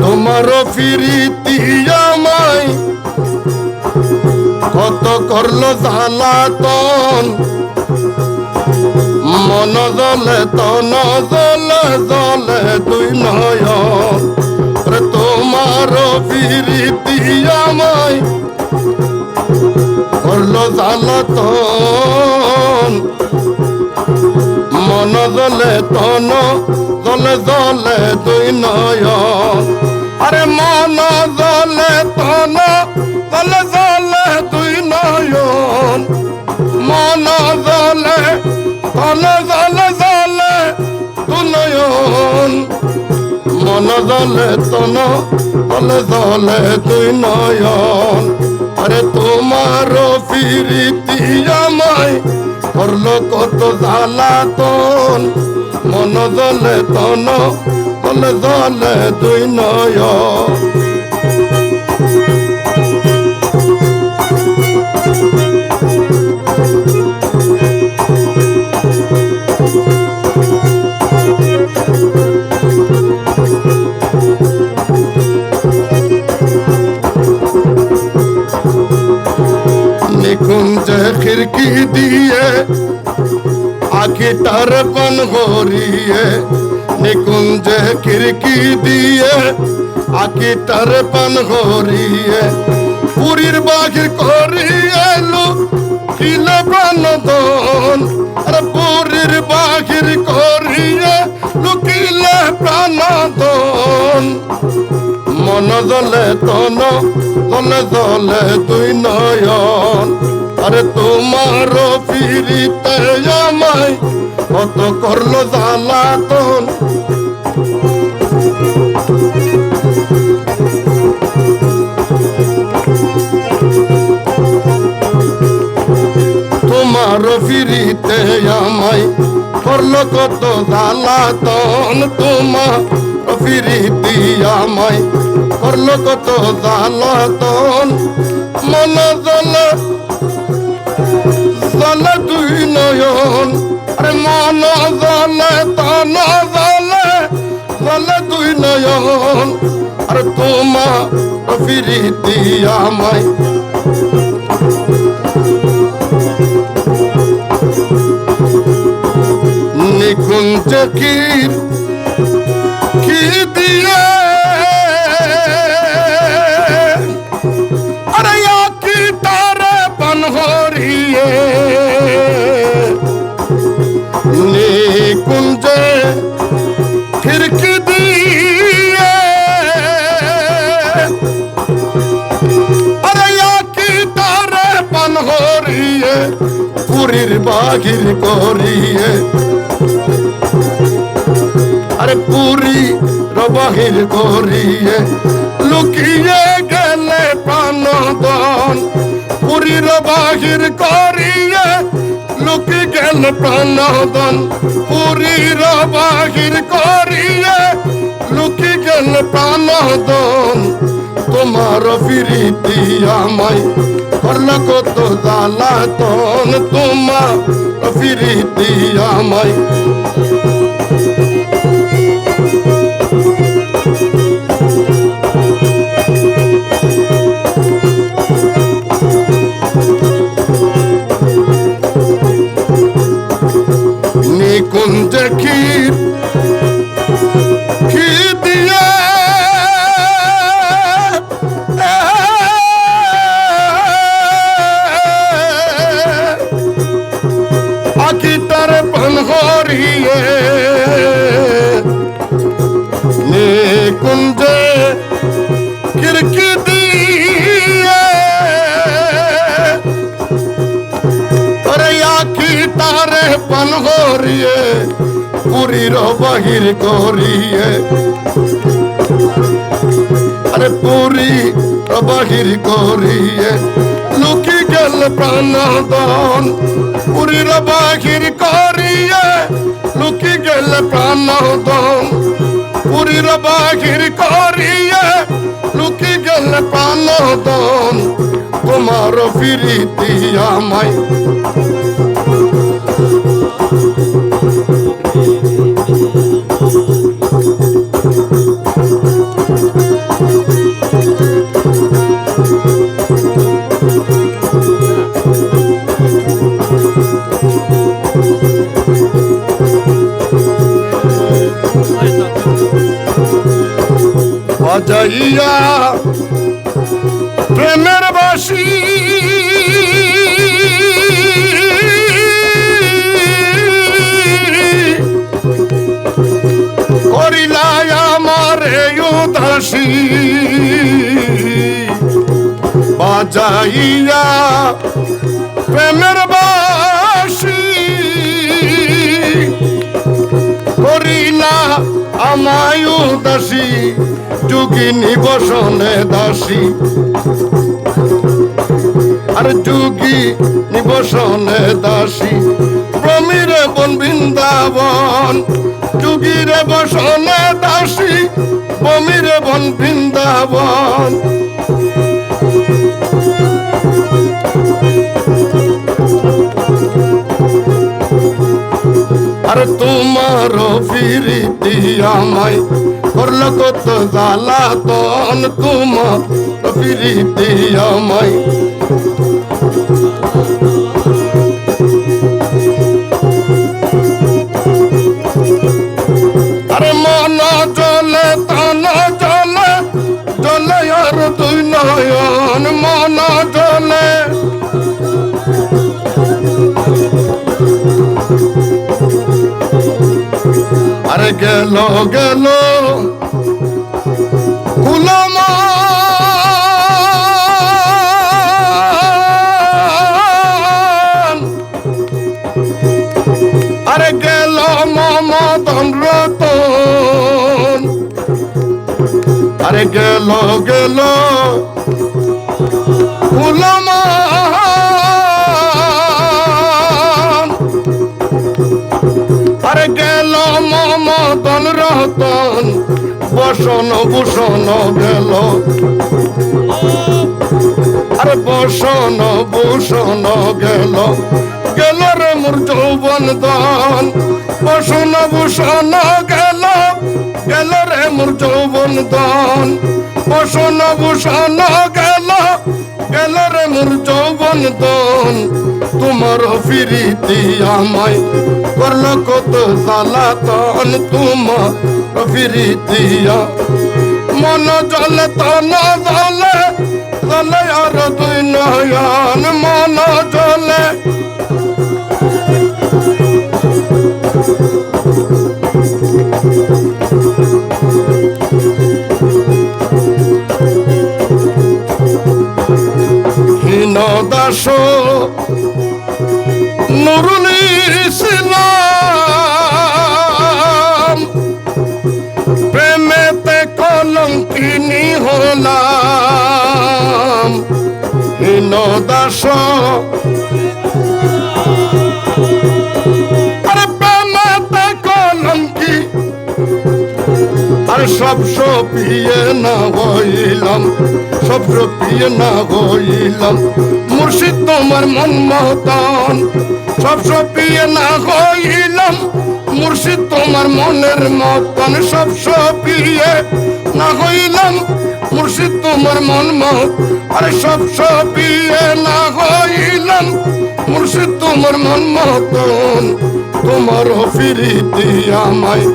তোমারও ফিরিতি আমায় কত করলো জ্বালাতন, মন জলে তন জলে জলে দুই নয়ন। তোমারও ফিরিতি আমায় করলো জ্বালাতন, মন জলে তন জলে জলে দুই নয়ন। আরে মন জলে তন জলে জলে দুই নয়ন, মন জলে তন জলে জলে দুই নয়ন, মন জলে তন জলে জলে দুই নয়ন। আরে তোমারও ফিরিতি আমায় করলো কত জ্বালাতন, মন জলে তন জলে জলে দুই নয়ন। নিকুঞ্জে খিড়কি দিয়ে আখিটার পান গড়িয়ে, নিকুঞ্জে খিড়কি দিয়ে আখিটার পান গড়িয়ে, পুরীর বাঘির করিয়ে লুকিলে প্রাণদন। আরে পুরীর বাঘির করিয়ে লুকিলে প্রাণদন, মন জলে তন জলে জলে দুই নয়ন। আরে তোমারও ফিরিতে আমায় কত করলো জ্বালাতন, তোমারও ফিরিতে আমায় করলো কত জ্বালাতন, তোমার ফিরিতি আমায় করলো কত জ্বালাতন। মন জলে জলে দুই নয়ন, আরে মন জলে তন জলে জলে দুই নয়ন। আরে তোমার ফিরিতি আমায় নিকুঞ্জ কি দিয়ে আরে কি তারে পান হরিয়ে, নিকুঞ্জে খিড়কি দিয়ে আরে কি তারে পান হরিয়ে, পুরীর বাঘির করিয়ে। আরে পুরী বাহির করিয়ে লুকিয়ে গেলে প্রাণদন, পুরীর বাহির করিয়ে লুকি গেলে প্রাণদন, পুরীর বাহির করিয়ে লুকি গেলে প্রাণদন। তোমার ফিরিতি আমায় করলো কত জ্বালাতন, তোমার ফিরিতি আমায় নিকুঞ্জ কি দিয়ে আখিটার পান হরিয়ে, নিকুঞ্জে খিড়কি দিয়ে আরে আখিটারে পান হরিয়ে, পুরীর বাহির করিয়ে। আরে পুরী বাহির করিয়ে লুকি গেল প্রাণদন, পুরীর বাহির করিয়ে লুকি গেল প্রাণদন, পুরীর বাহির করিয়ে লুকি গেল প্রাণদন। তোমার ফিরিতি আমায় বাজাইয়া প্রেমের বাঁশি করিলাই আমার উদাসী বাজাইয়া প্রেমের বাঁশি করিলা আমায় উদাসী যোগিনী বসনে দাসী আর যোগী নিবসনে দাসী প্রমীরে বন বৃন্দাবন যোগীরে বসনে দাসী প্রমীরে বন বৃন্দাবন আর তোমার ফিরিতি আমায় করল কত জ্বালাতন তোমার ফিরিতি আমায় আরে মন জলে তন জলে জলে আর দুই নয়ন মন জলে আরে গেল গেল কুলমান আরে গেল মমদন রতন আরে গেল গেল কুলমান আরে গেল মমদন রতন বসন ভূষণ গেল আরে বসন ভূষণ গেল গেল রে মোর যৌবন দান বসন ভূষণ গেল গেল রে মোর যৌবন দান বসন ভূষণ গেল গেল রে মোর যৌবন দান তোমার ফিরিতি আমায় করল কত জ্বালাতন তোমার ফিরিতিয়া মন জলে তন জলে জলে আর দুই নয়ন মন জলে হীন দাস নুরুল ইসলাম প্রেমেতে কলঙ্কিনী হলাম হীন দাস আরে প্রেমেতে কলঙ্কি আর সব সপিয়ে না হইলাম সব সপিয়ে না হইলাম মুর্শিদ তোমার মন মতন সব সপিয়ে না হইলাম মুর্শিদ তোমার মনের মতন সব সপিয়ে না হইলাম মুর্শিদ তোমার মন মত আরে সব সপিয়ে না হইলাম মুর্শিদ তোমার মন মতন তোমার ফিরিতি আমায়